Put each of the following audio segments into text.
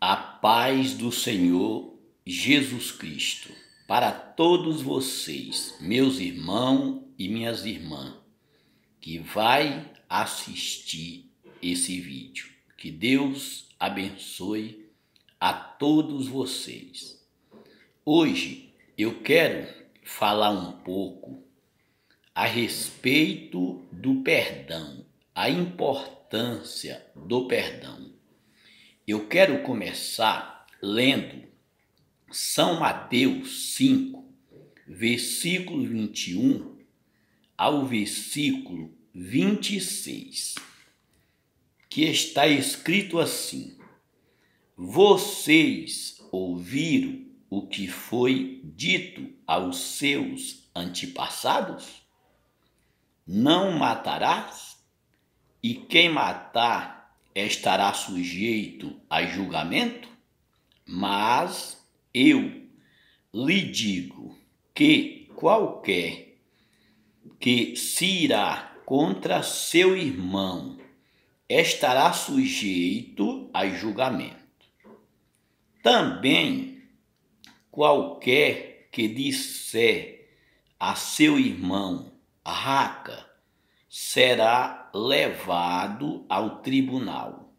A paz do Senhor Jesus Cristo para todos vocês, meus irmãos e minhas irmãs, que vai assistir esse vídeo. Que Deus abençoe a todos vocês. Hoje eu quero falar um pouco a respeito do perdão, a importância do perdão. Eu quero começar lendo São Mateus 5, versículo 21 ao versículo 26, que está escrito assim: Vocês ouviram o que foi dito aos seus antepassados? Não matarás, e quem matar estará sujeito a julgamento? Mas eu lhe digo que qualquer que se irá contra seu irmão estará sujeito a julgamento. Também qualquer que disser a seu irmão raca será levado ao tribunal,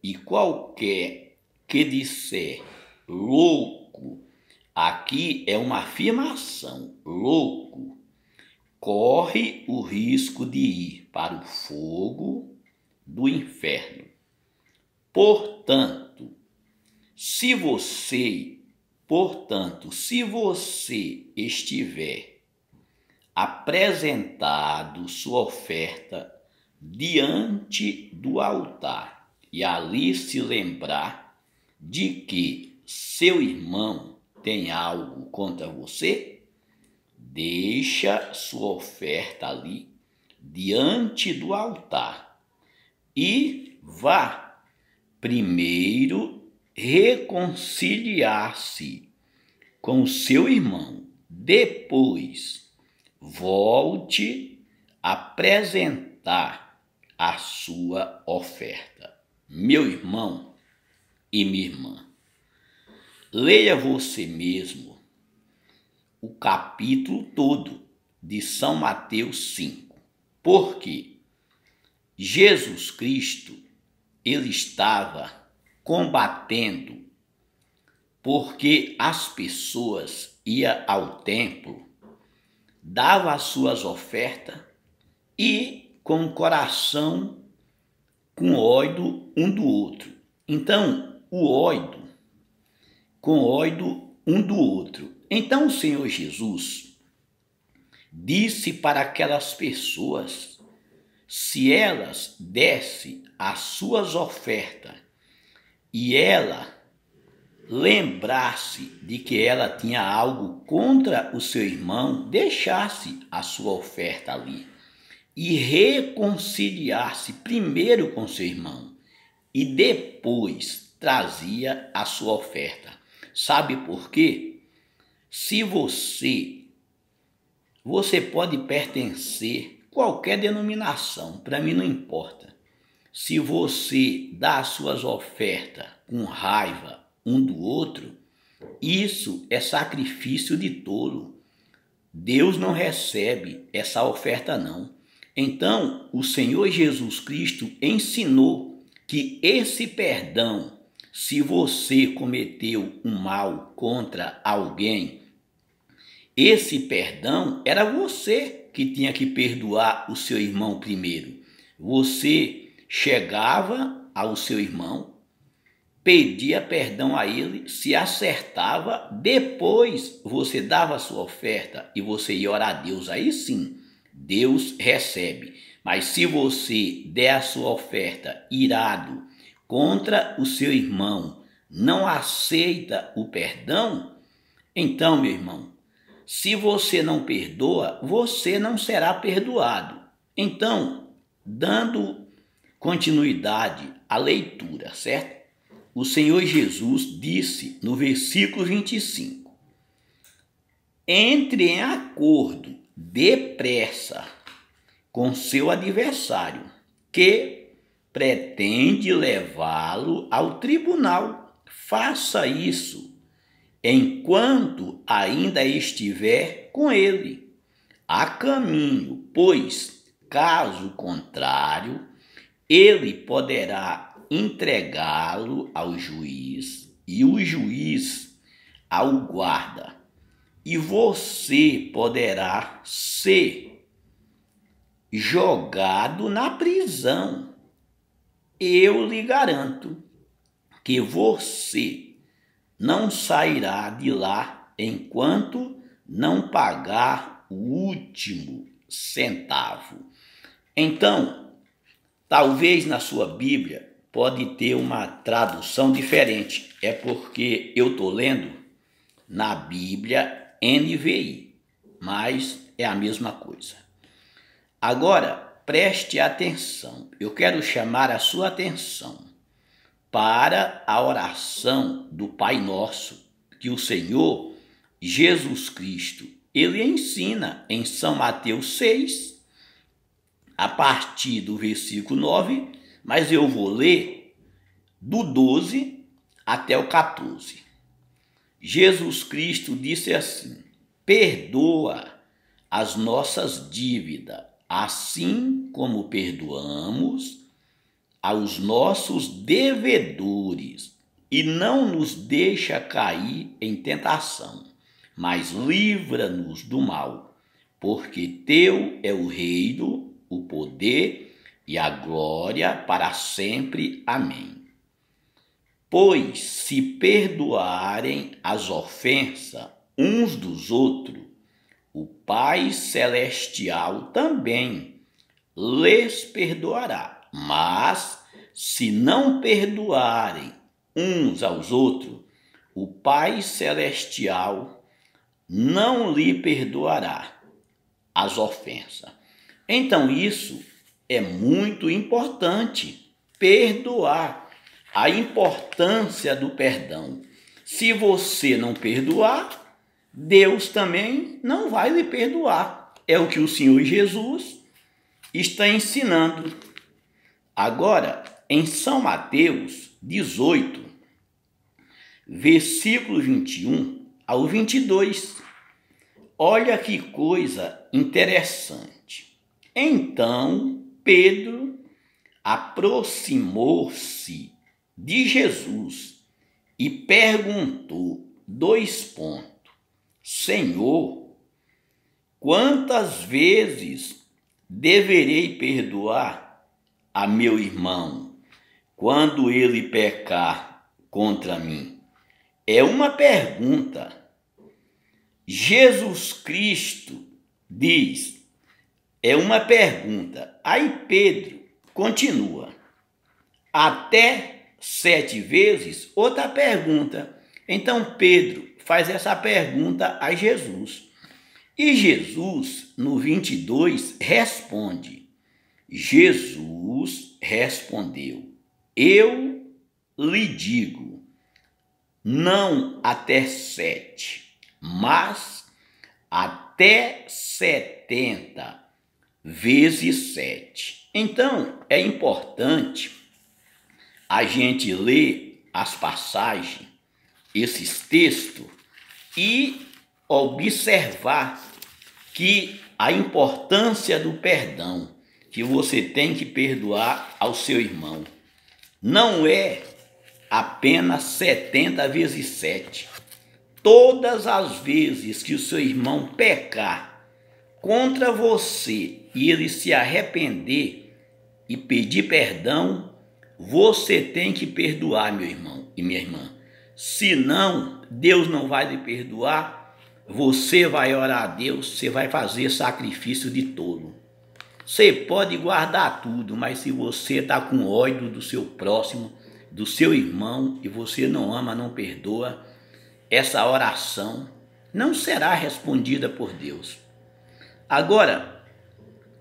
e qualquer que disser louco, aqui é uma afirmação, louco, corre o risco de ir para o fogo do inferno. Portanto, se você estiver apresentado sua oferta diante do altar e ali se lembrar de que seu irmão tem algo contra você, deixa sua oferta ali diante do altar e vá primeiro reconciliar-se com seu irmão, depois volte a apresentar a sua oferta. Meu irmão e minha irmã, leia você mesmo o capítulo todo de São Mateus 5, porque Jesus Cristo, ele estava combatendo, porque as pessoas iam ao templo, dava as suas ofertas e com o coração com ódio um do outro. Então, com ódio um do outro. Então, o Senhor Jesus disse para aquelas pessoas, se elas dessem as suas ofertas e ela lembrasse de que ela tinha algo contra o seu irmão, deixasse a sua oferta ali e reconciliar-se primeiro com seu irmão e depois trazia a sua oferta. Sabe por quê? Se você pode pertencer a qualquer denominação, para mim não importa. Se você dá as suas ofertas com raiva um do outro, isso é sacrifício de tolo. Deus não recebe essa oferta não. Então, o Senhor Jesus Cristo ensinou que esse perdão, se você cometeu um mal contra alguém, esse perdão era você que tinha que perdoar o seu irmão primeiro. Você chegava ao seu irmão, pedia perdão a ele, se acertava, depois você dava a sua oferta e você ia orar a Deus. Aí sim, Deus recebe. Mas se você der a sua oferta irado contra o seu irmão, não aceita o perdão, então, meu irmão, se você não perdoa, você não será perdoado. Então, dando continuidade à leitura, certo? O Senhor Jesus disse no versículo 25: entre em acordo depressa com seu adversário, que pretende levá-lo ao tribunal. faça isso enquanto ainda estiver com ele a caminho, pois, caso contrário, ele poderá entregá-lo ao juiz e o juiz ao guarda, e você poderá ser jogado na prisão. Eu lhe garanto que você não sairá de lá enquanto não pagar o último centavo. Então, talvez na sua Bíblia pode ter uma tradução diferente. É porque eu estou lendo na Bíblia NVI, mas é a mesma coisa. Agora, preste atenção. Eu quero chamar a sua atenção para a oração do Pai Nosso, que o Senhor Jesus Cristo, ele ensina em São Mateus 6, a partir do versículo 9, mas eu vou ler do 12 até o 14. Jesus Cristo disse assim: perdoa as nossas dívidas, assim como perdoamos aos nossos devedores, e não nos deixa cair em tentação, mas livra-nos do mal, porque teu é o reino, o poder e a glória para sempre. Amém. Pois se perdoarem as ofensas uns dos outros, o Pai Celestial também lhes perdoará. Mas se não perdoarem uns aos outros, o Pai Celestial não lhe perdoará as ofensas. Então isso é muito importante, perdoar. A importância do perdão. Se você não perdoar, Deus também não vai lhe perdoar. É o que o Senhor Jesus está ensinando. Agora, em São Mateus 18, versículo 21 ao 22, olha que coisa interessante. Então, Pedro aproximou-se de Jesus e perguntou 2 pontos. Senhor, quantas vezes deverei perdoar a meu irmão quando ele pecar contra mim? É uma pergunta. Jesus Cristo diz, é uma pergunta. Aí Pedro continua, até 7 vezes, outra pergunta. Então Pedro faz essa pergunta a Jesus. E Jesus, no 22, responde. Jesus respondeu, eu lhe digo, não até 7, mas até 70 vezes 7. Então, é importante a gente ler as passagens, esses textos, e observar que a importância do perdão, que você tem que perdoar ao seu irmão, não é apenas 70 vezes 7. Todas as vezes que o seu irmão pecar contra você e ele se arrepender e pedir perdão, você tem que perdoar, meu irmão e minha irmã. Senão, Deus não vai lhe perdoar, você vai orar a Deus, você vai fazer sacrifício de tolo. Você pode guardar tudo, mas se você está com ódio do seu próximo, do seu irmão, e você não ama, não perdoa, essa oração não será respondida por Deus. Agora,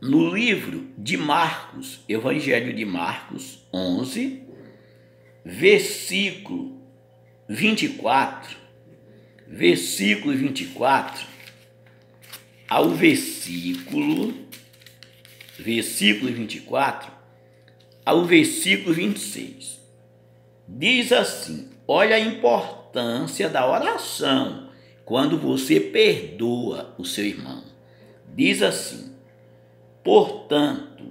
no livro de Marcos, Evangelho de Marcos 11, versículo 24 ao versículo 24 ao versículo 26. Diz assim: olha a importância da oração quando você perdoa o seu irmão. Diz assim: portanto,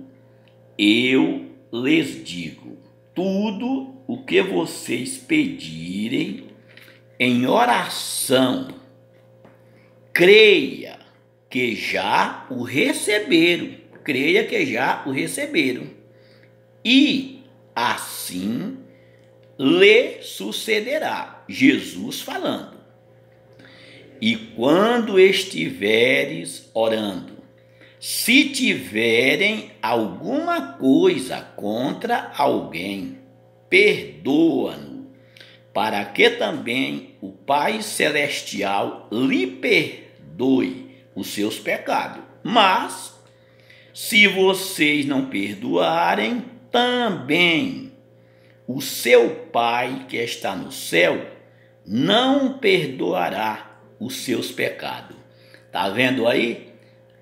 eu lhes digo, tudo o que vocês pedirem em oração, creia que já o receberam. Creia que já o receberam. E assim lhe sucederá. Jesus falando. E quando estiveres orando, se tiverem alguma coisa contra alguém, perdoa-no, para que também o Pai Celestial lhe perdoe os seus pecados. Mas, se vocês não perdoarem, também o seu Pai que está no céu não perdoará os seus pecados. Está vendo aí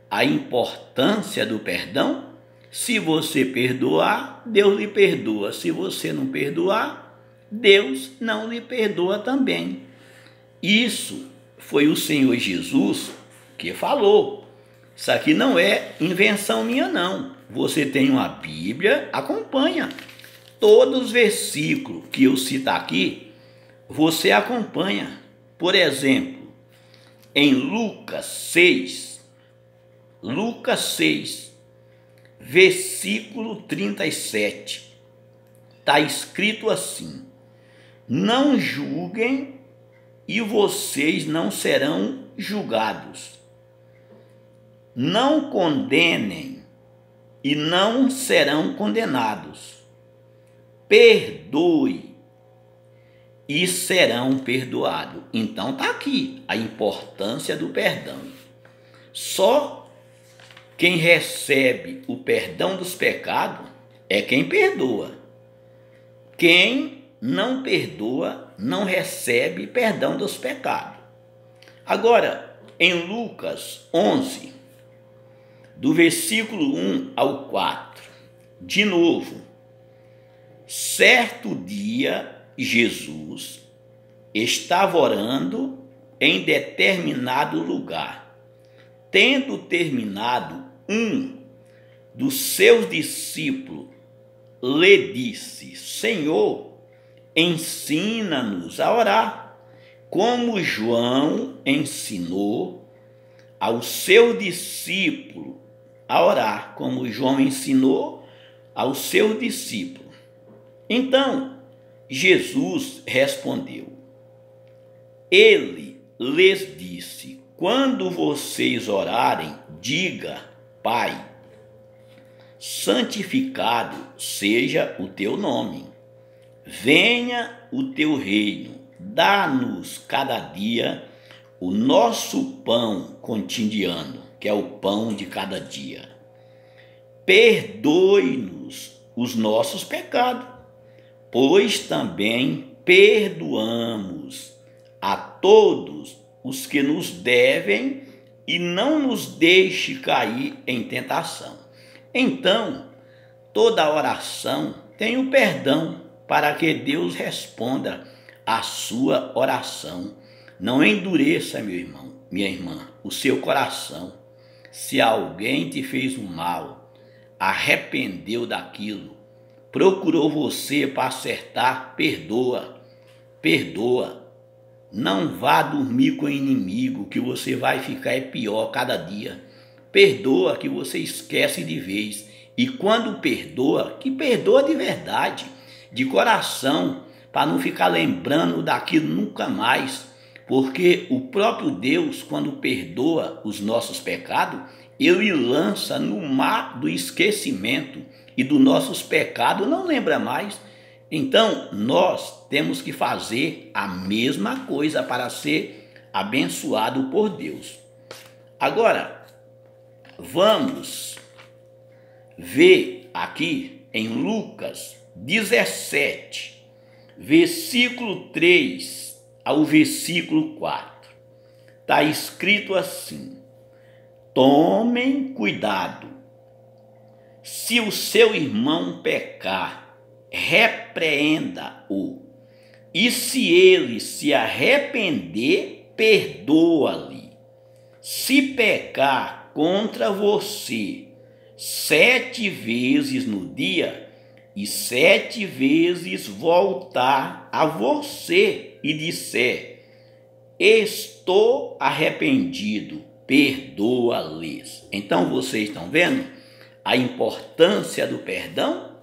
a importância do perdão? Se você perdoar, Deus lhe perdoa. Se você não perdoar, Deus não lhe perdoa também. Isso foi o Senhor Jesus que falou. Isso aqui não é invenção minha, não. Você tem uma Bíblia, acompanha. Todos os versículos que eu cito aqui, você acompanha. Por exemplo, em Lucas 6, versículo 37, está escrito assim: não julguem e vocês não serão julgados. Não condenem e não serão condenados. Perdoe e serão perdoados. Então está aqui a importância do perdão. Só quem recebe o perdão dos pecados é quem perdoa. Quem não perdoa não recebe perdão dos pecados. Agora, em Lucas 11, do versículo 1 ao 4, de novo, certo dia Jesus estava orando em determinado lugar. Tendo terminado, um dos seus discípulos lhe disse: Senhor, ensina-nos a orar, como João ensinou ao seu discípulo a orar, como João ensinou ao seu discípulo. Então, Jesus respondeu. Ele lhes disse: quando vocês orarem, diga: Pai, santificado seja o teu nome. Venha o teu reino. Dá-nos cada dia o nosso pão cotidiano, que é o pão de cada dia. Perdoe-nos os nossos pecados, pois também perdoamos a todos os que nos devem, e não nos deixe cair em tentação. Então, toda oração tem o perdão para que Deus responda a sua oração. Não endureça, meu irmão, minha irmã, o seu coração. Se alguém te fez um mal, arrependeu daquilo, procurou você para acertar, perdoa. Não vá dormir com o inimigo, que você vai ficar pior cada dia. Perdoa, que você esquece de vez. E quando perdoa, que perdoa de verdade, de coração, para não ficar lembrando daquilo nunca mais. Porque o próprio Deus, quando perdoa os nossos pecados, Ele lança no mar do esquecimento, e dos nossos pecados não lembra mais. Então, nós temos que fazer a mesma coisa para ser abençoado por Deus. Agora, vamos ver aqui em Lucas 17, versículo 3 ao versículo 4. Está escrito assim: tomem cuidado. Se o seu irmão pecar, repreenda-o. E se ele se arrepender, perdoa-lhe. Se pecar contra você 7 vezes no dia, e 7 vezes voltar a você e disser: estou arrependido, perdoa-lhes. Então vocês estão vendo a importância do perdão?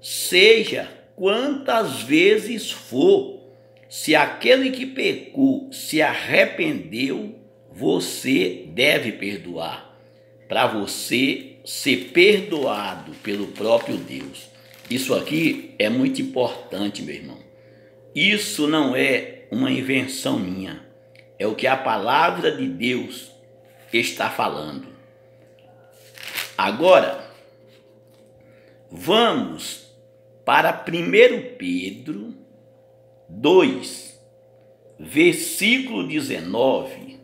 Seja quantas vezes for, se aquele que pecou se arrependeu, você deve perdoar, para você ser perdoado pelo próprio Deus. Isso aqui é muito importante, meu irmão. Isso não é uma invenção minha, é o que a palavra de Deus está falando. Agora, vamos para 1 Pedro 2, versículo 19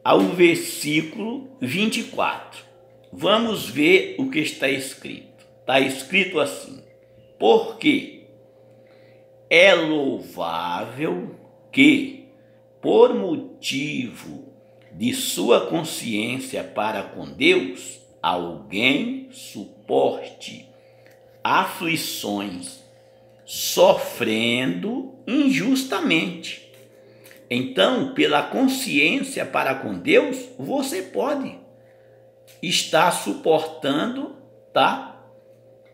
ao versículo 24. Vamos ver o que está escrito. Está escrito assim: porque é louvável que, por motivo de sua consciência para com Deus, alguém suporte aflições, sofrendo injustamente. Então, pela consciência para com Deus, você pode estar suportando,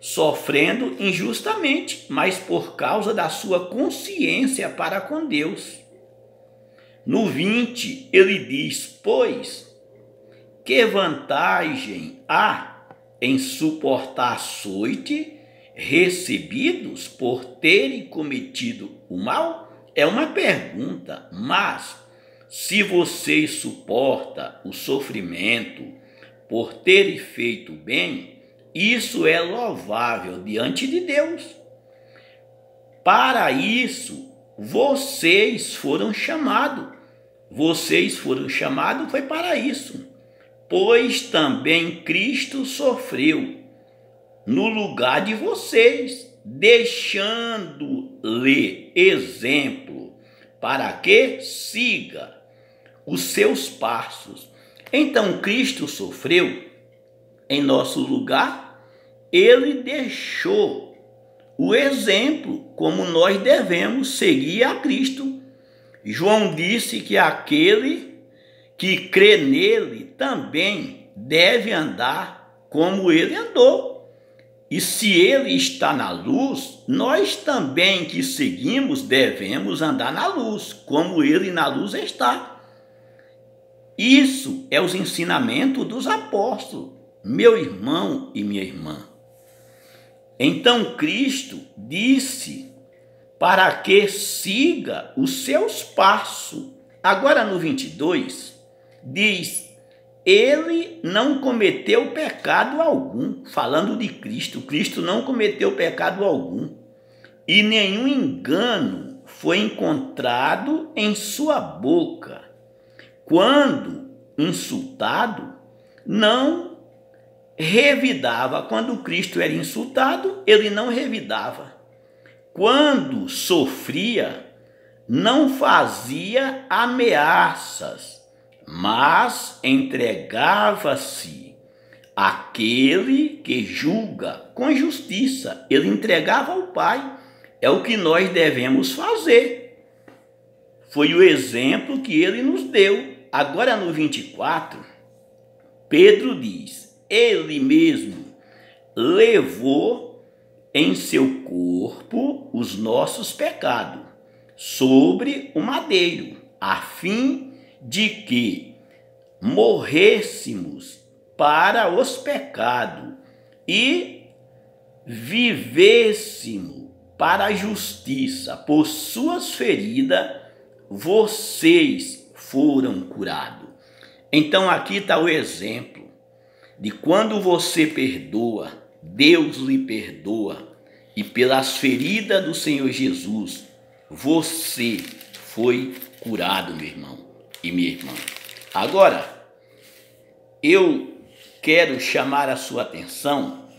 sofrendo injustamente, mas por causa da sua consciência para com Deus. No 20, ele diz: pois, que vantagem há em suportar açoite recebidos por terem cometido o mal? É uma pergunta, mas se você suporta o sofrimento por terem feito bem, isso é louvável diante de Deus. Para isso, vocês foram chamados. Vocês foram chamados foi para isso. Pois também Cristo sofreu no lugar de vocês, deixando-lhe exemplo para que siga os seus passos. Então Cristo sofreu em nosso lugar, ele deixou o exemplo como nós devemos seguir a Cristo. João disse que aquele que crê nele também deve andar como ele andou. E se ele está na luz, nós também que seguimos devemos andar na luz, como ele na luz está. Isso é os ensinamentos dos apóstolos, meu irmão e minha irmã. Então Cristo disse para que siga os seus passos. Agora no 22, diz: ele não cometeu pecado algum, falando de Cristo. Cristo não cometeu pecado algum, e nenhum engano foi encontrado em sua boca. Quando insultado, não revidava. Quando Cristo era insultado, ele não revidava. Quando sofria, não fazia ameaças, mas entregava-se àquele que julga com justiça. Ele entregava ao Pai. É o que nós devemos fazer. Foi o exemplo que ele nos deu. Agora no 24, Pedro diz: ele mesmo levou em seu corpo os nossos pecados sobre o madeiro, a fim de que morrêssemos para os pecados e vivêssemos para a justiça. Por suas feridas vocês foram curados. Então aqui está o exemplo de quando você perdoa, Deus lhe perdoa, e pelas feridas do Senhor Jesus você foi curado, meu irmão e minha irmã. Agora, eu quero chamar a sua atenção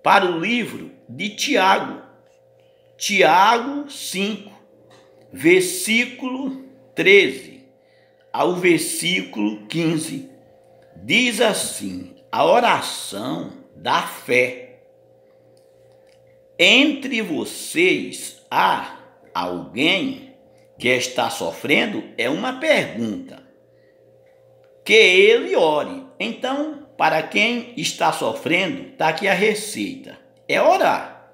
para o livro de Tiago. Tiago 5, versículo 13 ao versículo 15, diz assim: a oração da fé. Entre vocês há alguém que está sofrendo? É uma pergunta. Que ele ore. Então, para quem está sofrendo, está aqui a receita. É orar.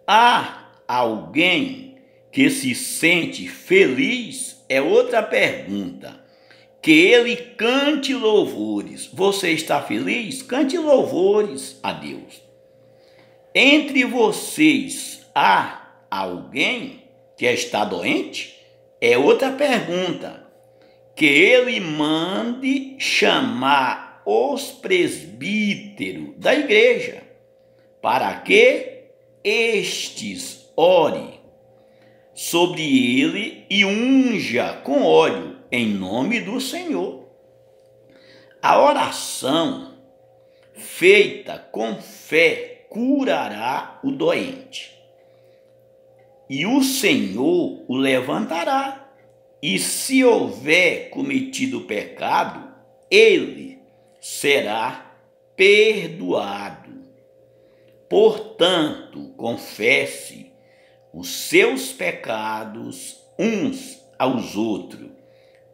Há alguém que se sente feliz? É outra pergunta. Que ele cante louvores. Você está feliz? Cante louvores a Deus. Entre vocês há alguém que está doente? É outra pergunta. Que ele mande chamar os presbíteros da igreja, para que estes orem sobre ele e unja com óleo em nome do Senhor. A oração feita com fé curará o doente, e o Senhor o levantará. E se houver cometido pecado, ele será perdoado. Portanto, confesse os seus pecados uns aos outros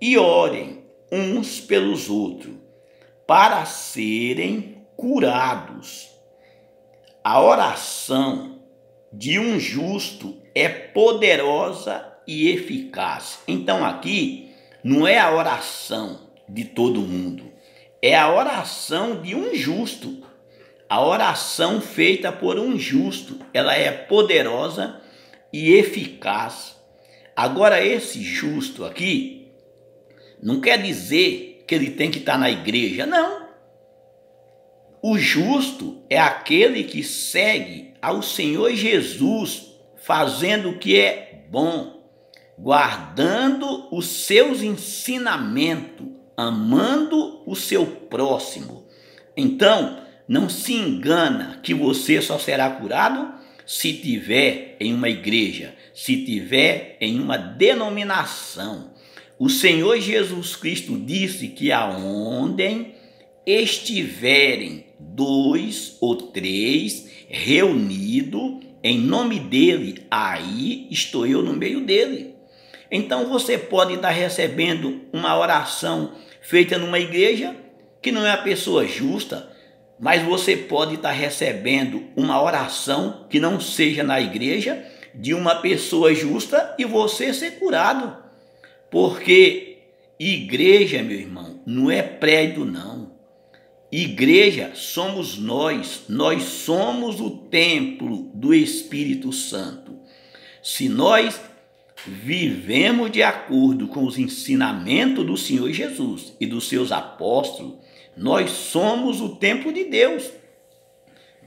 e orem uns pelos outros para serem curados. A oração de um justo é poderosa e eficaz. Então aqui não é a oração de todo mundo, é a oração de um justo. A oração feita por um justo, ela é poderosa e eficaz. Agora, esse justo aqui não quer dizer que ele tem que estar na igreja, não. O justo é aquele que segue ao Senhor Jesus, fazendo o que é bom, guardando os seus ensinamentos, amando o seu próximo. Então, não se engana que você só será curado se tiver em uma igreja, se tiver em uma denominação. O Senhor Jesus Cristo disse que aonde estiverem 2 ou 3 reunidos em nome dele, aí estou eu no meio dele. Então você pode estar recebendo uma oração feita numa igreja que não é a pessoa justa, mas você pode estar recebendo uma oração que não seja na igreja de uma pessoa justa e você ser curado. Porque igreja, meu irmão, não é prédio não. Igreja somos nós somos o templo do Espírito Santo. Se nós vivemos de acordo com os ensinamentos do Senhor Jesus e dos seus apóstolos, nós somos o templo de Deus.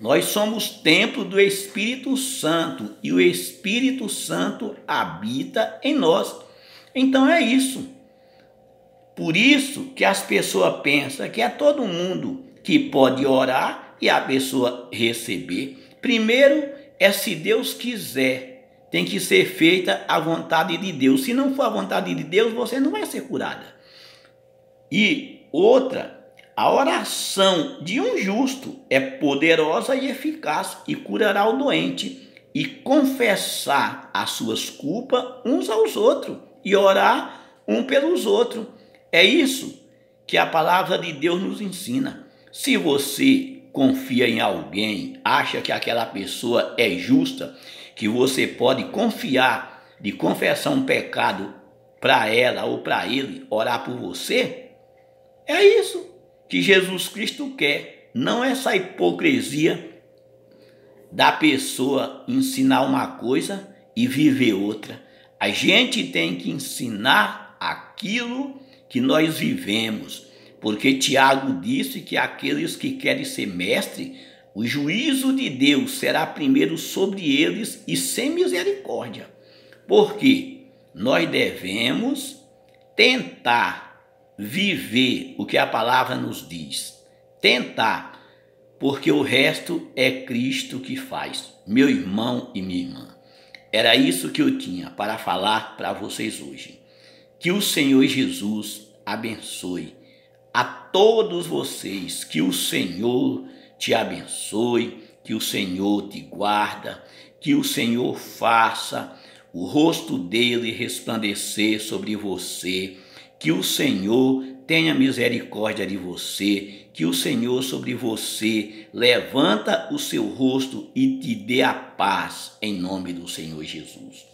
Nós somos templo do Espírito Santo e o Espírito Santo habita em nós. Então é isso. Por isso que as pessoas pensam que é todo mundo que pode orar e a pessoa receber. Primeiro é se Deus quiser. Tem que ser feita a vontade de Deus. Se não for a vontade de Deus, você não vai ser curada. E outra, a oração de um justo é poderosa e eficaz e curará o doente. E confessar as suas culpas uns aos outros e orar um pelos outros. É isso que a palavra de Deus nos ensina. Se você confia em alguém, acha que aquela pessoa é justa, que você pode confiar de confessar um pecado para ela ou para ele, orar por você, é isso que Jesus Cristo quer. Não essa hipocrisia da pessoa ensinar uma coisa e viver outra. A gente tem que ensinar aquilo que nós vivemos, porque Tiago disse que aqueles que querem ser mestre, o juízo de Deus será primeiro sobre eles e sem misericórdia. Porque nós devemos tentar viver o que a palavra nos diz. Tentar, porque o resto é Cristo que faz. Meu irmão e minha irmã, Era isso que eu tinha para falar para vocês hoje. Que o Senhor Jesus abençoe a todos vocês, que o Senhor te abençoe, que o Senhor te guarda, que o Senhor faça o rosto dele resplandecer sobre você, que o Senhor tenha misericórdia de você, que o Senhor sobre você levanta o seu rosto e te dê a paz em nome do Senhor Jesus.